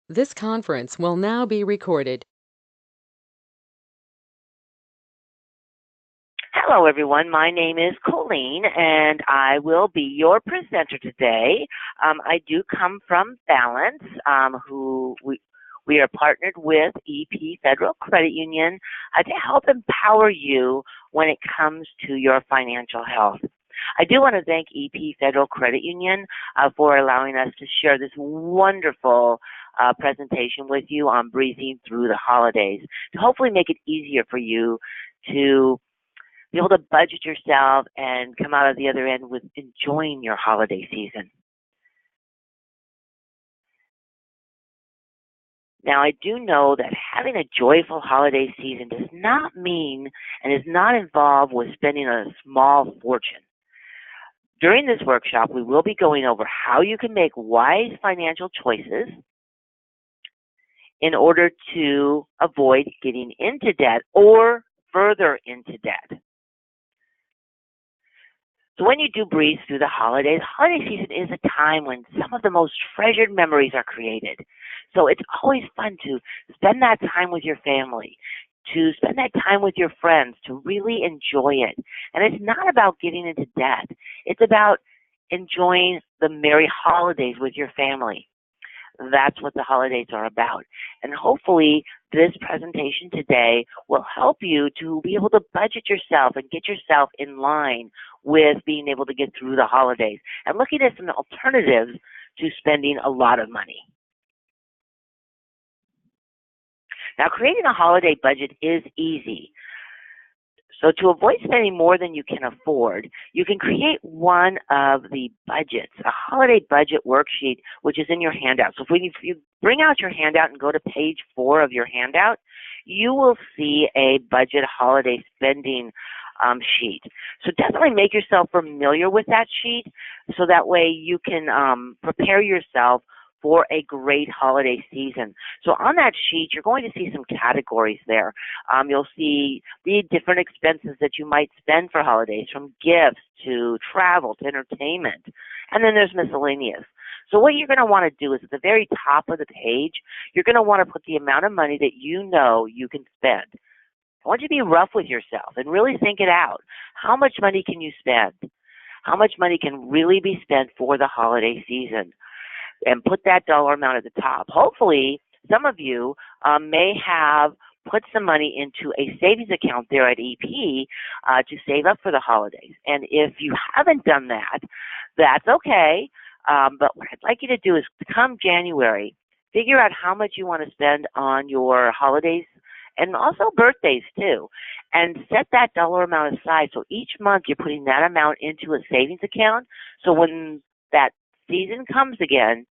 This conference will now be recorded. Hello, everyone. My name is Colleen, and I will be your presenter today. I do come from Balance, who we are partnered with EP Federal Credit Union to help empower you when it comes to your financial health. I do want to thank EP Federal Credit Union for allowing us to share this wonderful presentation with you on breezing through the holidays to hopefully make it easier for you to be able to budget yourself and come out of the other end with enjoying your holiday season. Now, I do know that having a joyful holiday season does not mean and is not involved with spending a small fortune. During this workshop, we will be going over how you can make wise financial choices in order to avoid getting into debt or further into debt. So when you do breeze through the holiday season is a time when some of the most treasured memories are created. So it's always fun to spend that time with your family, to spend that time with your friends, to really enjoy it. And it's not about getting into debt. It's about enjoying the merry holidays with your family. That's what the holidays are about. And hopefully this presentation today will help you to be able to budget yourself and get yourself in line with being able to get through the holidays and looking at some alternatives to spending a lot of money. Now, creating a holiday budget is easy. So to avoid spending more than you can afford, you can create one of the budgets, a holiday budget worksheet, which is in your handout. So if you bring out your handout and go to page 4 of your handout, you will see a budget holiday spending sheet. So definitely make yourself familiar with that sheet so that way you can prepare yourself for a great holiday season. So on that sheet, you're going to see some categories there. You'll see the different expenses that you might spend for holidays, from gifts to travel to entertainment. And then there's miscellaneous. So what you're going to want to do is at the very top of the page, you're going to want to put the amount of money that you know you can spend. I want you to be rough with yourself and really think it out. How much money can you spend? How much money can really be spent for the holiday season? And put that dollar amount at the top. Hopefully, some of you may have put some money into a savings account there at EP to save up for the holidays. And if you haven't done that, that's okay. But what I'd like you to do is come January, figure out how much you want to spend on your holidays and also birthdays too, and set that dollar amount aside. So each month you're putting that amount into a savings account. So when that season comes again,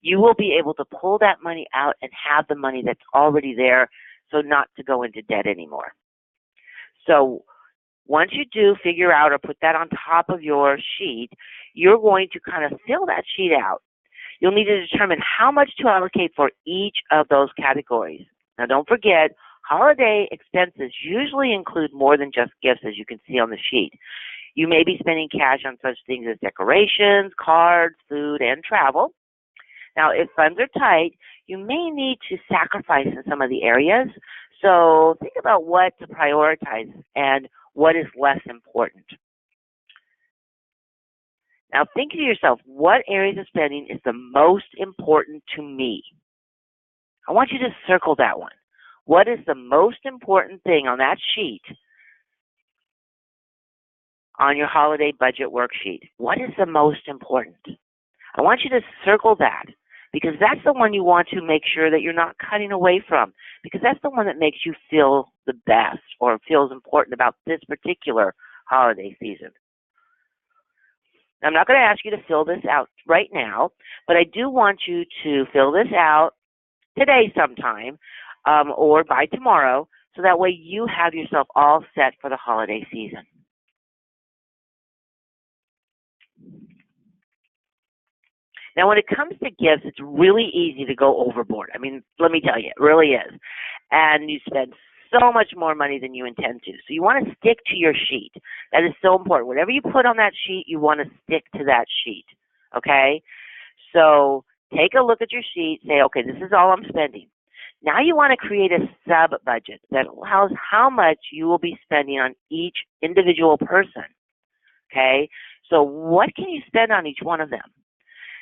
you will be able to pull that money out and have the money that's already there, so not to go into debt anymore. So once you do figure out or put that on top of your sheet, you're going to kind of fill that sheet out. You'll need to determine how much to allocate for each of those categories. Now don't forget, holiday expenses usually include more than just gifts, as you can see on the sheet. You may be spending cash on such things as decorations, cards, food, and travel. Now, if funds are tight, you may need to sacrifice in some of the areas. So think about what to prioritize and what is less important. Now, think to yourself, what areas of spending is the most important to me? I want you to circle that one. What is the most important thing on that sheet on your holiday budget worksheet? What is the most important? I want you to circle that, because that's the one you want to make sure that you're not cutting away from, because that's the one that makes you feel the best or feels important about this particular holiday season. Now, I'm not going to ask you to fill this out right now, but I do want you to fill this out today sometime or by tomorrow, so that way you have yourself all set for the holiday season. Now, when it comes to gifts, it's really easy to go overboard. I mean, let me tell you, it really is. And you spend so much more money than you intend to. So you want to stick to your sheet. That is so important. Whatever you put on that sheet, you want to stick to that sheet. Okay? So Take a look at your sheet, say, okay, this is all I'm spending. Now you want to create a sub-budget that allows how much you will be spending on each individual person, okay? So what can you spend on each one of them?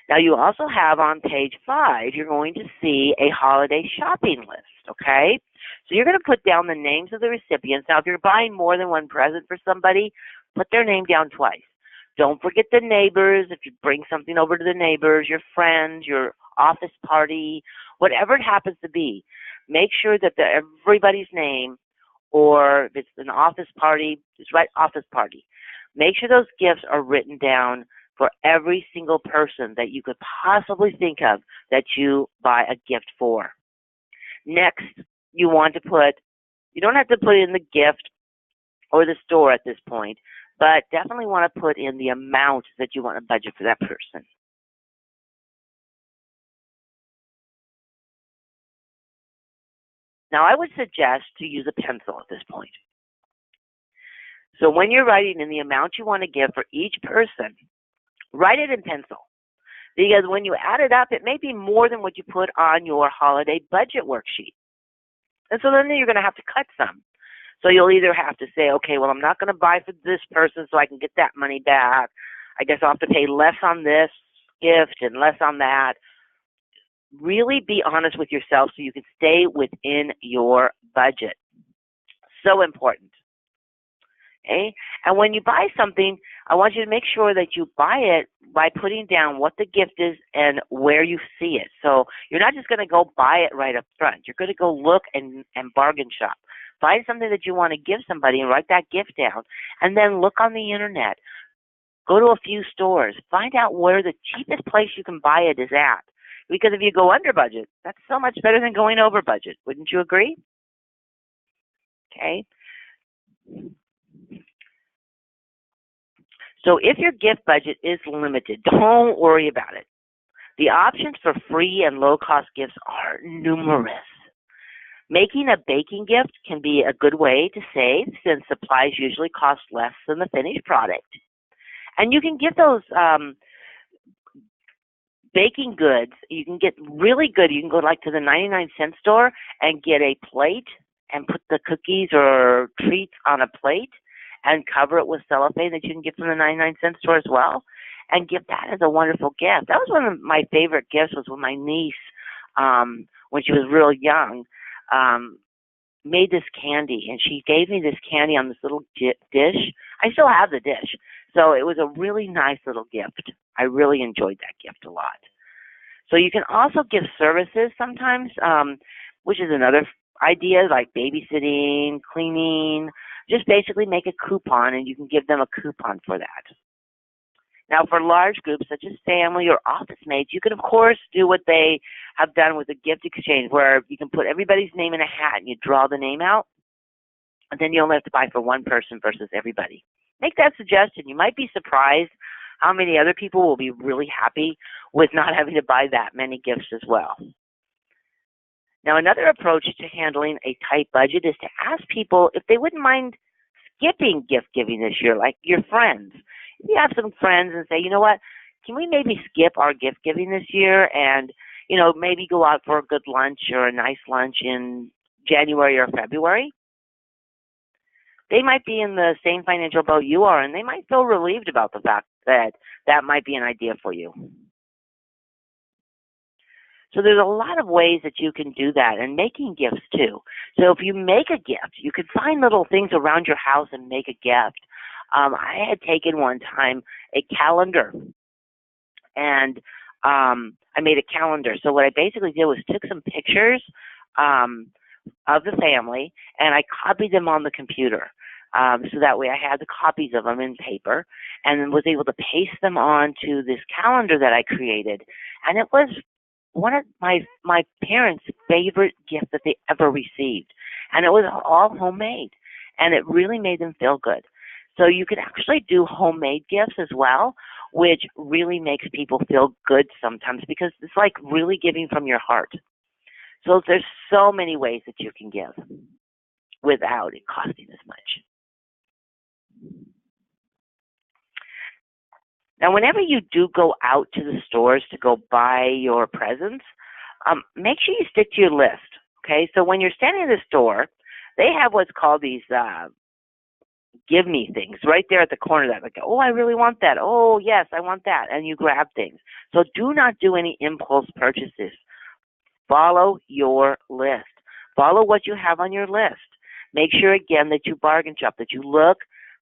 Now you also have on page 5, you're going to see a holiday shopping list, okay? So you're going to put down the names of the recipients. Now if you're buying more than one present for somebody, put their name down twice. Don't forget the neighbors. If you bring something over to the neighbors, your friends, your office party, whatever it happens to be, make sure that everybody's name, or if it's an office party, just write office party. Make sure those gifts are written down for every single person that you could possibly think of that you buy a gift for. Next, you want to you don't have to put in the gift or the store at this point, but definitely want to put in the amount that you want to budget for that person. Now, I would suggest to use a pencil at this point. So when you're writing in the amount you want to give for each person, write it in pencil. Because when you add it up, it may be more than what you put on your holiday budget worksheet. And so then you're going to have to cut some. So you'll either have to say, okay, well, I'm not going to buy for this person so I can get that money back. I guess I'll have to pay less on this gift and less on that. Really be honest with yourself so you can stay within your budget. So important. Okay? And when you buy something, I want you to make sure that you buy it by putting down what the gift is and where you see it. So you're not just going to go buy it right up front. You're going to go look and bargain shop. Find something that you want to give somebody and write that gift down. And then look on the internet. Go to a few stores. Find out where the cheapest place you can buy it is at. Because if you go under budget, that's so much better than going over budget. Wouldn't you agree? Okay. So if your gift budget is limited, don't worry about it. The options for free and low-cost gifts are numerous. Making a baking gift can be a good way to save since supplies usually cost less than the finished product. And you can get those baking goods. You can get really good. You can go like to the 99-cent store and get a plate and put the cookies or treats on a plate and cover it with cellophane that you can get from the 99-cent store as well, and give that as a wonderful gift. That was one of my favorite gifts. Was when my niece, when she was real young, made this candy, and she gave me this candy on this little dish. I still have the dish, so it was a really nice little gift. I really enjoyed that gift a lot. So you can also give services sometimes, which is another idea, like babysitting, cleaning. Just basically make a coupon, and you can give them a coupon for that. Now, for large groups such as family or office mates, you can, of course, do what they have done with the gift exchange, where you can put everybody's name in a hat and you draw the name out, and then you only have to buy for one person versus everybody. Make that suggestion. You might be surprised how many other people will be really happy with not having to buy that many gifts as well. Now, another approach to handling a tight budget is to ask people if they wouldn't mind skipping gift giving this year, like your friends. If you have some friends and say, you know what, can we maybe skip our gift giving this year and, maybe go out for a good lunch or a nice lunch in January or February? They might be in the same financial boat you are, and they might feel relieved about the fact that that might be an idea for you. So there's a lot of ways that you can do that, and making gifts too. So if you make a gift, you can find little things around your house and make a gift. I had taken one time a calendar, and I made a calendar. So what I basically did was took some pictures of the family, and I copied them on the computer. So that way I had the copies of them in paper, and then was able to paste them onto this calendar that I created. And it was one of my parents' favorite gift that they ever received. And it was all homemade. And it really made them feel good. So you can actually do homemade gifts as well, which really makes people feel good sometimes because it's like really giving from your heart. So there's so many ways that you can give without it costing as much. Now, whenever you do go out to the stores to go buy your presents, make sure you stick to your list. Okay, so when you're standing in the store, they have what's called these give me things right there at the corner that like, oh, I really want that. Oh, yes, I want that. And you grab things. So do not do any impulse purchases. Follow your list. Follow what you have on your list. Make sure, again, that you bargain shop, that you look,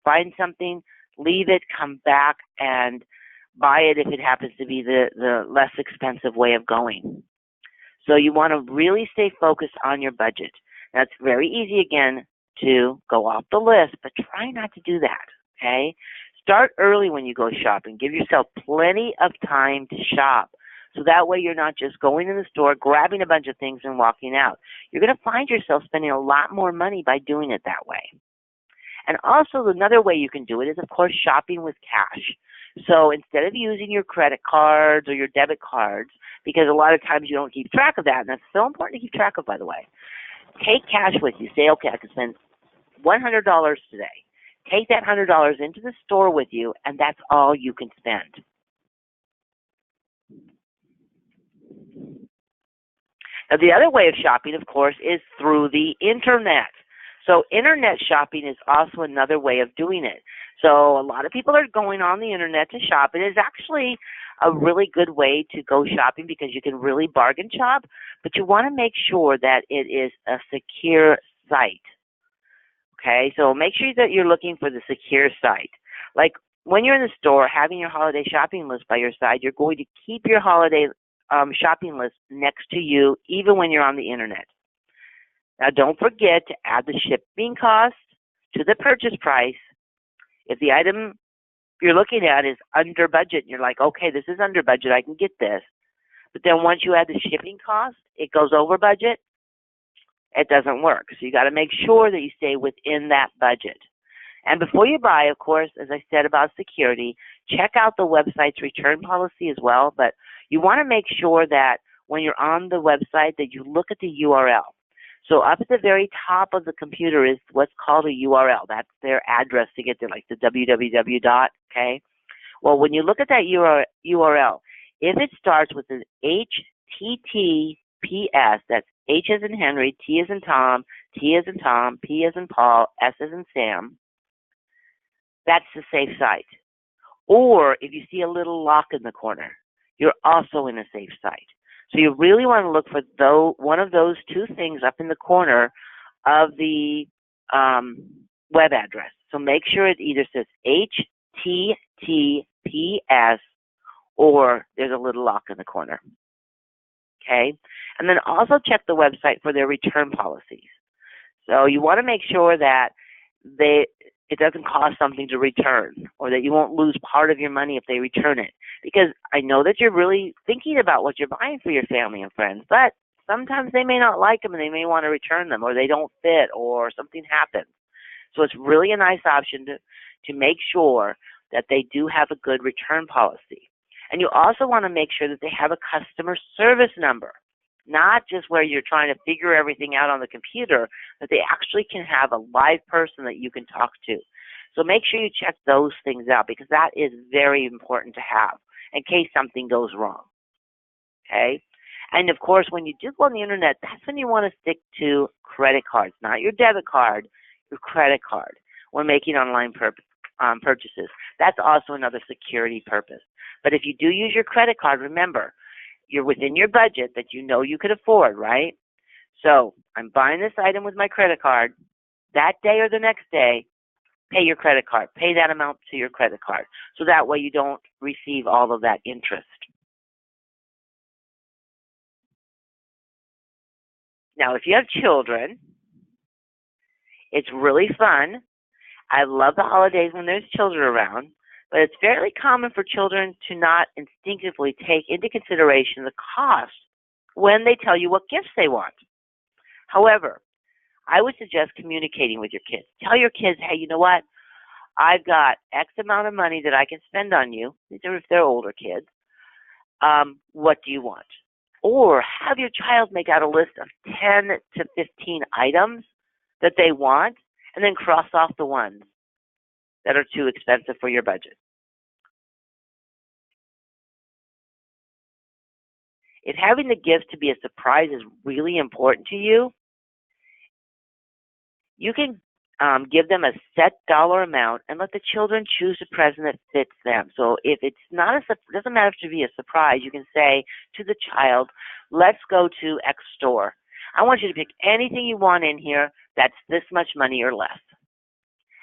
find something, leave it, come back, and buy it if it happens to be the less expensive way of going. So you want to really stay focused on your budget. Now, it's very easy, again, to go off the list, but try not to do that, okay? Start early when you go shopping. Give yourself plenty of time to shop. So that way you're not just going in the store, grabbing a bunch of things and walking out. You're going to find yourself spending a lot more money by doing it that way. And also another way you can do it is, of course, shopping with cash. So instead of using your credit cards or your debit cards, because a lot of times you don't keep track of that, and that's so important to keep track of, by the way, take cash with you. Say, okay, I can spend $100 today. Take that $100 into the store with you, and that's all you can spend. Now, the other way of shopping, of course, is through the internet. So internet shopping is also another way of doing it. So a lot of people are going on the internet to shop. It is actually a really good way to go shopping because you can really bargain shop, but you want to make sure that it is a secure site. Okay, so make sure that you're looking for the secure site. Like when you're in the store having your holiday shopping list by your side, you're going to keep your holiday shopping list next to you even when you're on the internet. Now, don't forget to add the shipping cost to the purchase price. If the item you're looking at is under budget, and you're like, okay, this is under budget, I can get this. But then once you add the shipping cost, it goes over budget, it doesn't work. So you got to make sure that you stay within that budget. And before you buy, of course, as I said about security, check out the website's return policy as well. But you want to make sure that when you're on the website that you look at the URL. So up at the very top of the computer is what's called a URL. That's their address to get there, like the www dot, okay? Well, when you look at that URL, if it starts with an HTTPS, that's H as in Henry, T as in Tom, T as in Tom, P as in Paul, S as in Sam, that's the safe site. Or if you see a little lock in the corner, you're also in a safe site. So you really want to look for one of those two things up in the corner of the web address. So make sure it either says HTTPS or there's a little lock in the corner. Okay? And then also check the website for their return policies. So you want to make sure that it doesn't cost something to return, or that you won't lose part of your money if they return it. Because I know that you're really thinking about what you're buying for your family and friends, but sometimes they may not like them and they may want to return them, or they don't fit, or something happens. So it's really a nice option to make sure that they do have a good return policy. And you also want to make sure that they have a customer service number, not just where you're trying to figure everything out on the computer, but they actually can have a live person that you can talk to. So make sure you check those things out, because that is very important to have in case something goes wrong. Okay? And of course, when you do go on the internet, that's when you want to stick to credit cards, not your debit card, your credit card when making online purchases. That's also another security purpose. But if you do use your credit card, remember, you're within your budget that you know you could afford, right? So I'm buying this item with my credit card. That day or the next day, pay your credit card. Pay that amount to your credit card. So that way you don't receive all of that interest. Now, if you have children, it's really fun. I love the holidays when there's children around, but it's fairly common for children to not instinctively take into consideration the cost when they tell you what gifts they want. However, I would suggest communicating with your kids. Tell your kids, hey, you know what? I've got X amount of money that I can spend on you. These are if they're older kids. What do you want? Or have your child make out a list of 10 to 15 items that they want, and then cross off the ones that are too expensive for your budget. If having the gift to be a surprise is really important to you, you can give them a set dollar amount and let the children choose a present that fits them. So if it's not it doesn't matter if it to be a surprise, you can say to the child, let's go to X store. I want you to pick anything you want in here that's this much money or less.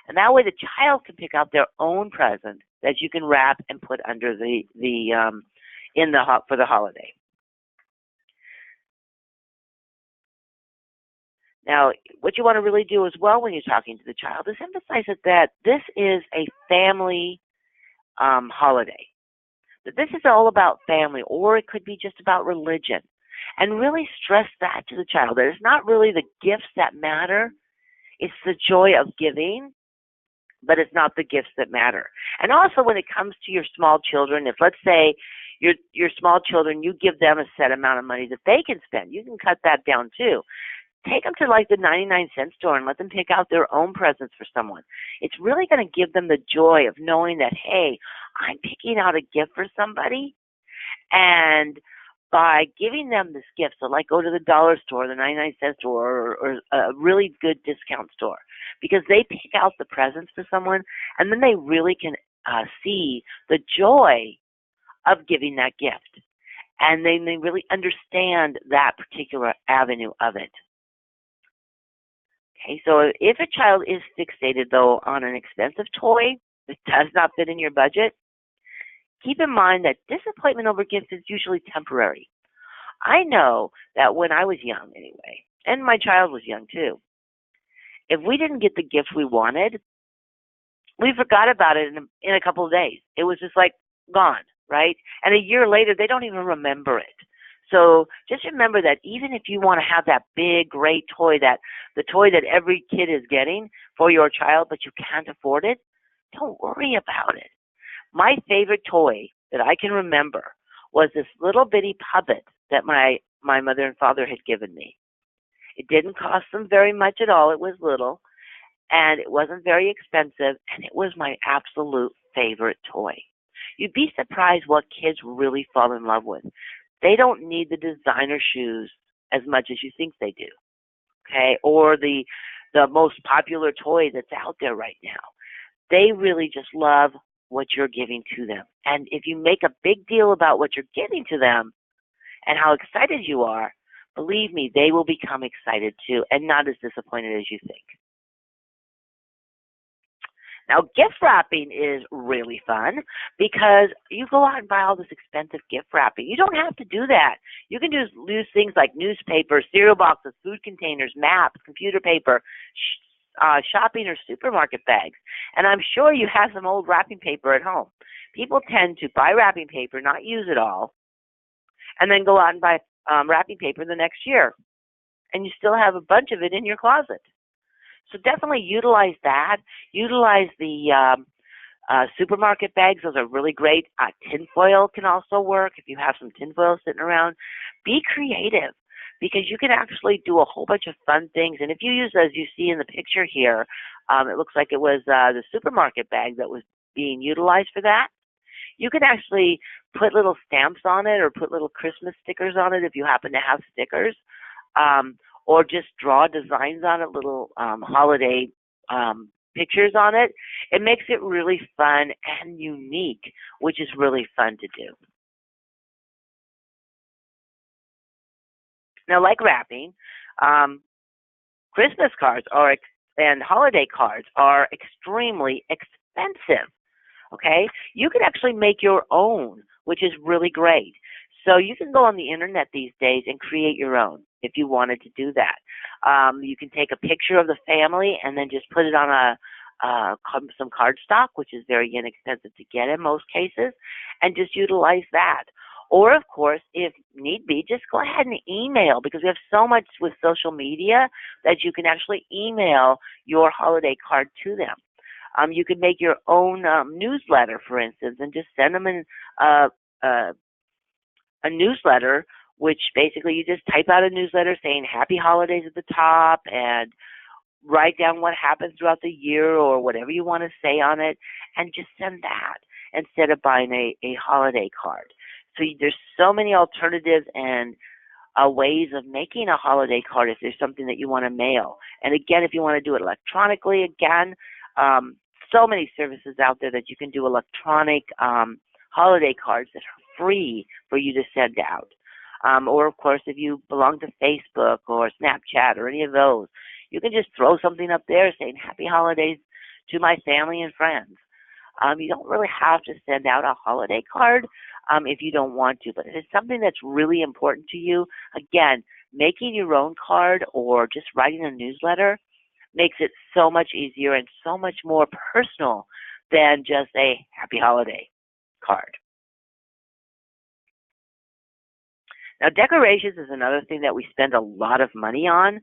And that way the child can pick out their own present that you can wrap and put under for the holiday. Now, what you want to really do as well when you're talking to the child is emphasize that this is a family holiday. That this is all about family, or it could be just about religion. And really stress that to the child. That it's not really the gifts that matter. It's the joy of giving, but it's not the gifts that matter. And also when it comes to your small children, if let's say your small children, you give them a set amount of money that they can spend, you can cut that down too. Take them to like the 99-cent store and let them pick out their own presents for someone. It's really going to give them the joy of knowing that, hey, I'm picking out a gift for somebody, and by giving them this gift, so like go to the dollar store, the 99-cent store, or a really good discount store, because they pick out the presents for someone, and then they really can see the joy of giving that gift, and then they really understand that particular avenue of it. Okay, so if a child is fixated, though, on an expensive toy that does not fit in your budget, keep in mind that disappointment over gifts is usually temporary. I know that when I was young, anyway, and my child was young too, if we didn't get the gift we wanted, we forgot about it in a couple of days. It was just like gone, right? And a year later, they don't even remember it. So just remember that even if you want to have that big, great toy, the toy that every kid is getting for your child, but you can't afford it, don't worry about it. My favorite toy that I can remember was this little bitty puppet that my mother and father had given me. It didn't cost them very much at all. It was little, and it wasn't very expensive, and it was my absolute favorite toy. You'd be surprised what kids really fall in love with. They don't need the designer shoes as much as you think they do, okay? Or the most popular toy that's out there right now. They really just love what you're giving to them. And if you make a big deal about what you're giving to them and how excited you are, believe me, they will become excited too and not as disappointed as you think. Now, gift wrapping is really fun because you go out and buy all this expensive gift wrapping. You don't have to do that. You can just use things like newspaper, cereal boxes, food containers, maps, computer paper, shopping or supermarket bags. And I'm sure you have some old wrapping paper at home. People tend to buy wrapping paper, not use it all, and then go out and buy wrapping paper the next year. And you still have a bunch of it in your closet. So definitely utilize that. Utilize the supermarket bags. Those are really great. Tinfoil can also work if you have some tinfoil sitting around. Be creative because you can actually do a whole bunch of fun things. And if you use, as you see in the picture here, it looks like it was the supermarket bag that was being utilized for that. You can actually put little stamps on it or put little Christmas stickers on it if you happen to have stickers. Or just draw designs on it, little holiday pictures on it. It makes it really fun and unique, which is really fun to do. Now, like wrapping, Christmas cards and holiday cards are extremely expensive. Okay? You can actually make your own, which is really great. So you can go on the internet these days and create your own if you wanted to do that. You can take a picture of the family and then just put it on some cardstock, which is very inexpensive to get in most cases, and just utilize that. Or, of course, if need be, just go ahead and email, because we have so much with social media that you can actually email your holiday card to them. You can make your own newsletter, for instance, and just send them a newsletter, which basically you just type out a newsletter saying Happy Holidays at the top and write down what happened throughout the year or whatever you want to say on it, and just send that instead of buying a holiday card. So there's so many alternatives and ways of making a holiday card if there's something that you want to mail. And again, if you want to do it electronically, again, um, so many services out there that you can do electronic holiday cards that are free for you to send out. Or, of course, if you belong to Facebook or Snapchat or any of those, you can just throw something up there saying Happy Holidays to my family and friends. You don't really have to send out a holiday card if you don't want to, but if it's something that's really important to you, again, making your own card or just writing a newsletter makes it so much easier and so much more personal than just a Happy Holiday card. Now, decorations is another thing that we spend a lot of money on,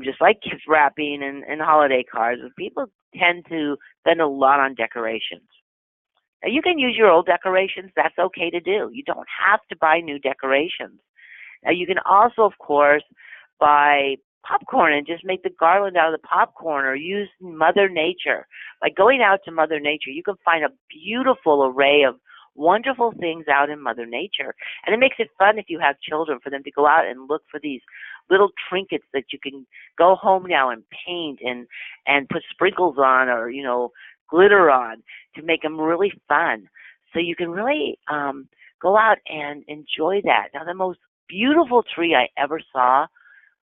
just like gift wrapping and holiday cards. People tend to spend a lot on decorations. Now, you can use your old decorations. That's okay to do. You don't have to buy new decorations. Now, you can also, of course, buy popcorn and just make the garland out of the popcorn, or use Mother Nature. By going out to Mother Nature, you can find a beautiful array of wonderful things out in Mother Nature. And it makes it fun if you have children for them to go out and look for these little trinkets that you can go home now and paint and put sprinkles on, or, glitter on, to make them really fun. So you can really go out and enjoy that. Now, the most beautiful tree I ever saw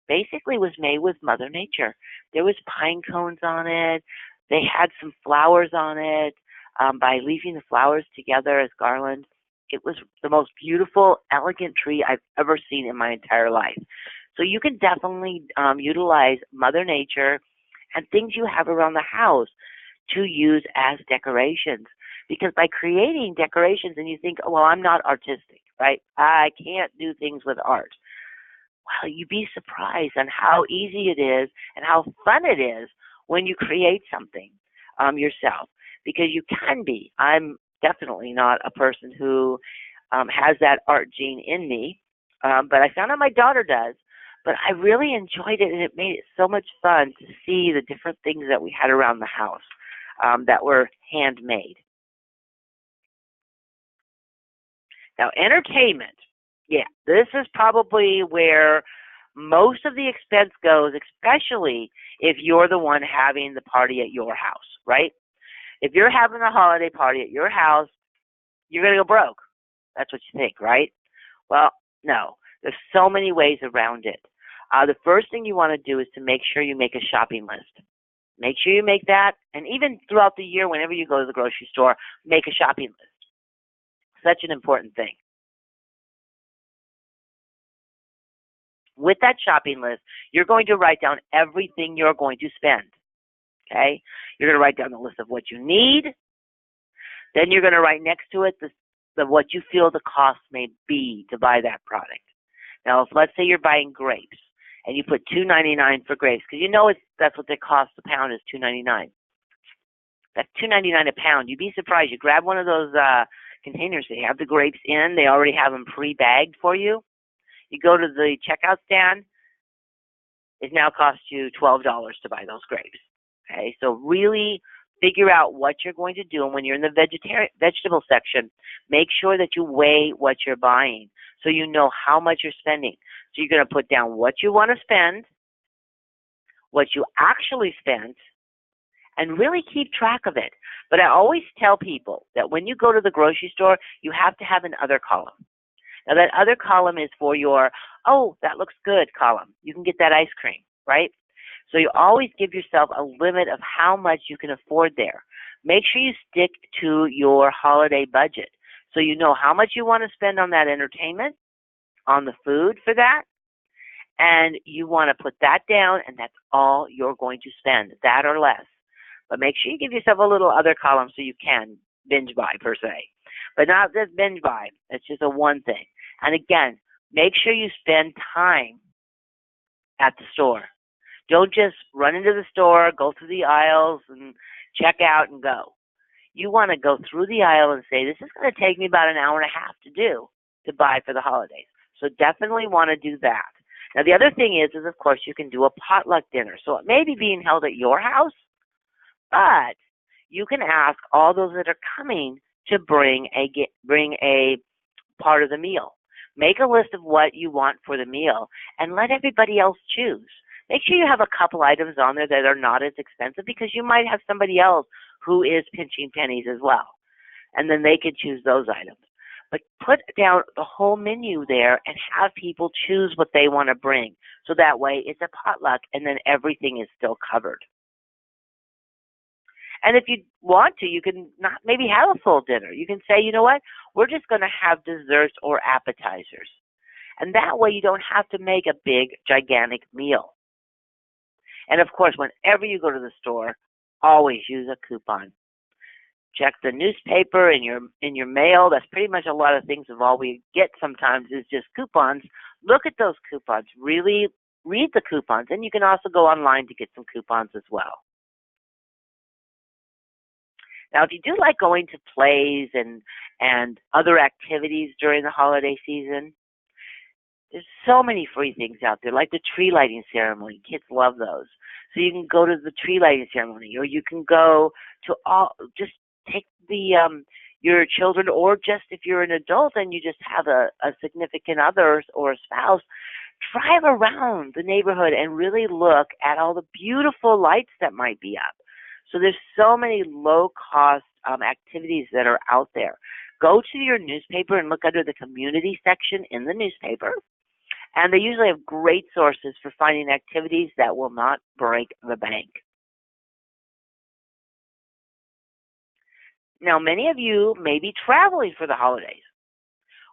basically was made with Mother Nature. There was pine cones on it. They had some flowers on it by leaving the flowers together as garlands. It was the most beautiful, elegant tree I've ever seen in my entire life. So you can definitely utilize Mother Nature and things you have around the house to use as decorations. Because by creating decorations, and you think, oh, well, I'm not artistic, right? I can't do things with art. Well, you'd be surprised on how easy it is and how fun it is when you create something yourself. Because you can be. I'm definitely not a person who has that art gene in me, but I found out my daughter does. But I really enjoyed it, and it made it so much fun to see the different things that we had around the house that were handmade. Now, entertainment. Yeah, this is probably where most of the expense goes, especially if you're the one having the party at your house, right? If you're having a holiday party at your house, you're going to go broke. That's what you think, right? Well, no. There's so many ways around it. The first thing you want to do is to make sure you make a shopping list. Make sure you make that, and even throughout the year, whenever you go to the grocery store, make a shopping list. Such an important thing. With that shopping list, you're going to write down everything you're going to spend. Okay? You're going to write down the list of what you need. Then you're going to write next to it the what you feel the cost may be to buy that product. Now, if let's say you're buying grapes and you put $2.99 for grapes, because that's what they cost. The pound is $2.99. That's $2.99 a pound. You'd be surprised. You grab one of those containers. They have the grapes in. They already have them pre-bagged for you. You go to the checkout stand. It now costs you $12 to buy those grapes. Okay, so really figure out what you're going to do. And when you're in the vegetable section, make sure that you weigh what you're buying so you know how much you're spending. So you're going to put down what you want to spend, what you actually spent, and really keep track of it. But I always tell people that when you go to the grocery store, you have to have an other column. Now, that other column is for your, oh, that looks good column. You can get that ice cream, right? So you always give yourself a limit of how much you can afford there. Make sure you stick to your holiday budget so you know how much you want to spend on that entertainment, on the food for that, and you want to put that down, and that's all you're going to spend, that or less. But make sure you give yourself a little other column so you can binge buy, per se. But not just binge buy. It's just a one thing. And again, make sure you spend time at the store. Don't just run into the store, go through the aisles, and check out and go. You want to go through the aisle and say, this is going to take me about an hour and a half to buy for the holidays. So definitely want to do that. Now, the other thing is of course, you can do a potluck dinner. So it may be being held at your house, but you can ask all those that are coming to bring a part of the meal. Make a list of what you want for the meal and let everybody else choose. Make sure you have a couple items on there that are not as expensive because you might have somebody else who is pinching pennies as well. And then they can choose those items. But put down the whole menu there and have people choose what they want to bring. So that way it's a potluck and then everything is still covered. And if you want to, you can not maybe have a full dinner. You can say, you know what, we're just going to have desserts or appetizers. And that way you don't have to make a big, gigantic meal. And of course, whenever you go to the store, always use a coupon. Check the newspaper in your mail. That's pretty much a lot of things of all we get sometimes is just coupons. Look at those coupons. Really read the coupons. And you can also go online to get some coupons as well. Now, if you do like going to plays and other activities during the holiday season, there's so many free things out there, like the tree lighting ceremony. Kids love those. So you can go to the tree lighting ceremony, or you can go to just take your children, or just if you're an adult and you just have a significant other or a spouse, drive around the neighborhood and really look at all the beautiful lights that might be up. So there's so many low-cost activities that are out there. Go to your newspaper and look under the community section in the newspaper. And they usually have great sources for finding activities that will not break the bank. Now, many of you may be traveling for the holidays.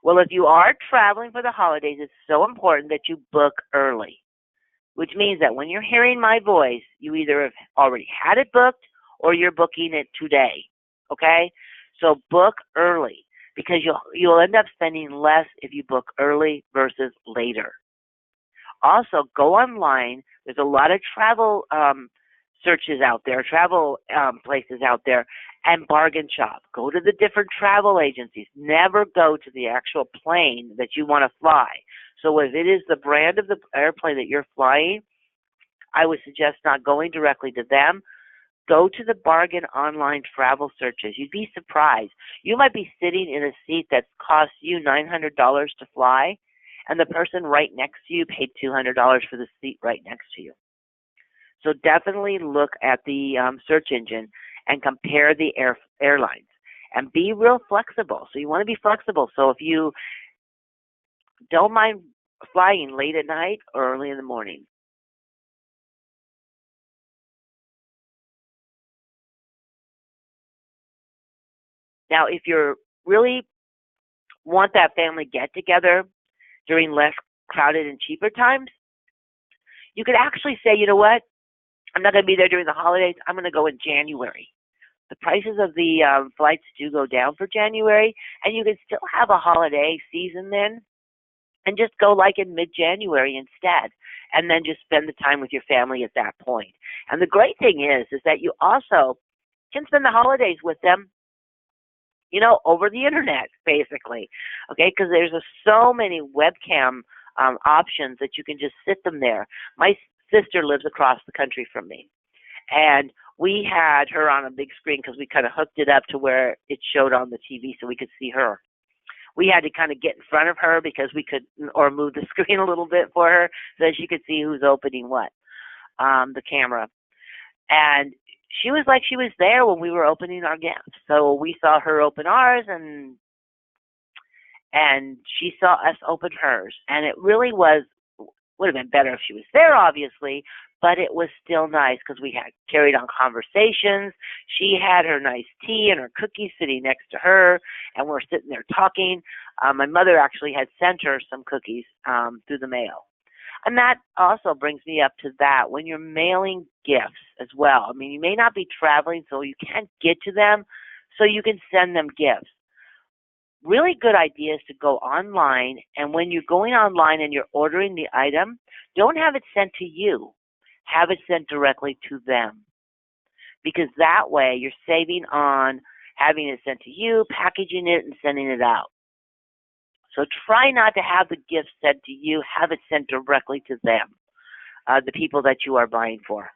Well, if you are traveling for the holidays, it's so important that you book early, which means that when you're hearing my voice, you either have already had it booked or you're booking it today, okay? So book early because you'll end up spending less if you book early versus later. Also, go online. There's a lot of travel searches out there, travel places out there, and bargain shop. Go to the different travel agencies. Never go to the actual plane that you want to fly. So if it is the brand of the airplane that you're flying, I would suggest not going directly to them. Go to the bargain online travel searches. You'd be surprised. You might be sitting in a seat that costs you $900 to fly, and the person right next to you paid $200 for the seat right next to you. So definitely look at the search engine and compare the airlines. And be real flexible. So you want to be flexible. So if you don't mind flying late at night or early in the morning. Now, if you really want that family get-together during less crowded and cheaper times, you could actually say, you know what, I'm not going to be there during the holidays. I'm going to go in January. The prices of the flights do go down for January, and you can still have a holiday season then, and just go like in mid-January instead, and then just spend the time with your family at that point. And the great thing is that you also can spend the holidays with them, you know, over the internet, basically, okay, because there's so many webcam options that you can just sit them there. My sister lives across the country from me, and we had her on a big screen because we kind of hooked it up to where it showed on the TV so we could see her. We had to kind of get in front of her because we could, or move the screen a little bit for her so that she could see who's opening what, the camera. And she was like she was there when we were opening our gifts. So we saw her open ours, and she saw us open hers. And it really would have been better if she was there, obviously, but it was still nice because we had carried on conversations. She had her nice tea and her cookies sitting next to her, and we're sitting there talking. My mother actually had sent her some cookies through the mail. And that also brings me up to that, when you're mailing gifts as well. I mean, you may not be traveling, so you can't get to them, so you can send them gifts. Really good idea is to go online, and when you're going online and you're ordering the item, don't have it sent to you. Have it sent directly to them, because that way you're saving on having it sent to you, packaging it, and sending it out. So try not to have the gift sent to you. Have it sent directly to them, the people that you are buying for.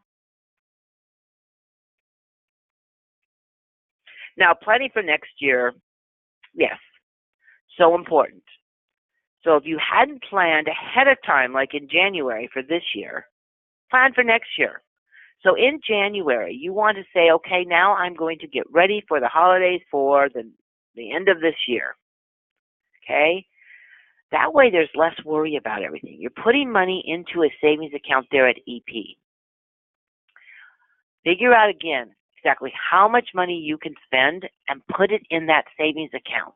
Now, planning for next year, yes. So important. So if you hadn't planned ahead of time, like in January for this year, plan for next year. So in January, you want to say, okay, now I'm going to get ready for the holidays for the end of this year. Okay? That way there's less worry about everything. You're putting money into a savings account there at EP. Figure out again exactly how much money you can spend and put it in that savings account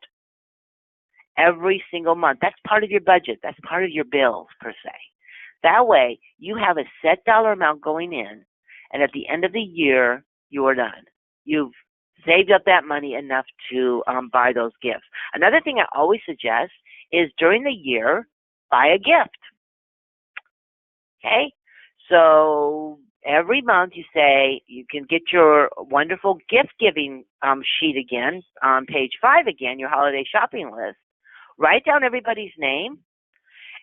every single month. That's part of your budget. That's part of your bills, per se. That way, you have a set dollar amount going in, and at the end of the year, you're done. You've saved up that money enough to buy those gifts. Another thing I always suggest is during the year, buy a gift. Okay? So every month you say you can get your wonderful gift giving sheet again on page 5 again, your holiday shopping list. Write down everybody's name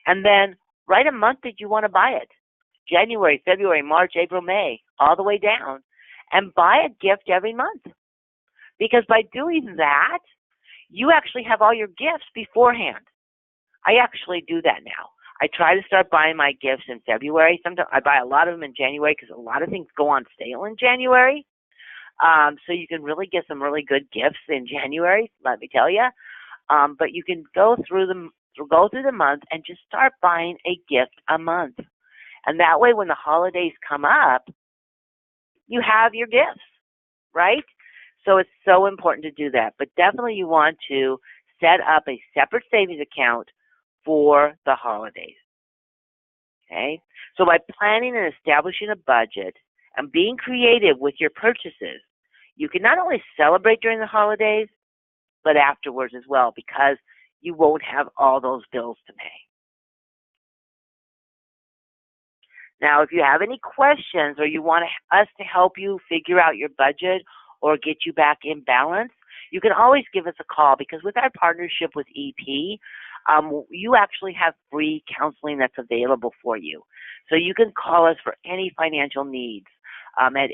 and then write a month that you want to buy it. January, February, March, April, May, all the way down. And buy a gift every month. Because by doing that, you actually have all your gifts beforehand. I actually do that now. I try to start buying my gifts in February. Sometimes I buy a lot of them in January because a lot of things go on sale in January. So you can really get some really good gifts in January, let me tell you. But you can go through the month and just start buying a gift a month. And that way when the holidays come up, you have your gifts, right? So it's so important to do that. But definitely you want to set up a separate savings account for the holidays. Okay? So by planning and establishing a budget and being creative with your purchases, you can not only celebrate during the holidays, but afterwards as well, because you won't have all those bills to pay. Now, if you have any questions or you want us to help you figure out your budget or get you back in balance, you can always give us a call, because with our partnership with EP, you actually have free counseling that's available for you. So you can call us for any financial needs at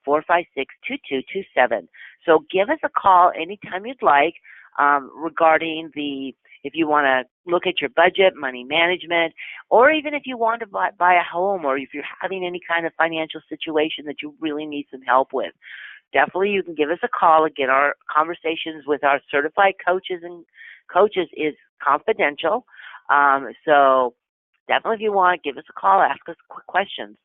888-456-2227. So give us a call anytime you'd like regarding if you want to look at your budget, money management, or even if you want to buy a home, or if you're having any kind of financial situation that you really need some help with. Definitely you can give us a call. Again, our conversations with our certified coaches is confidential. So definitely if you want, give us a call, ask us quick questions.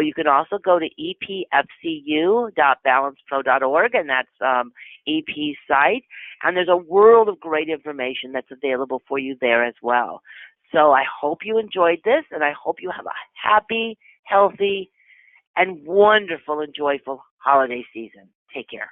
You can also go to epfcu.balancepro.org, and that's EP's site. And there's a world of great information that's available for you there as well. So I hope you enjoyed this, and I hope you have a happy, healthy, and wonderful and joyful holiday season. Take care.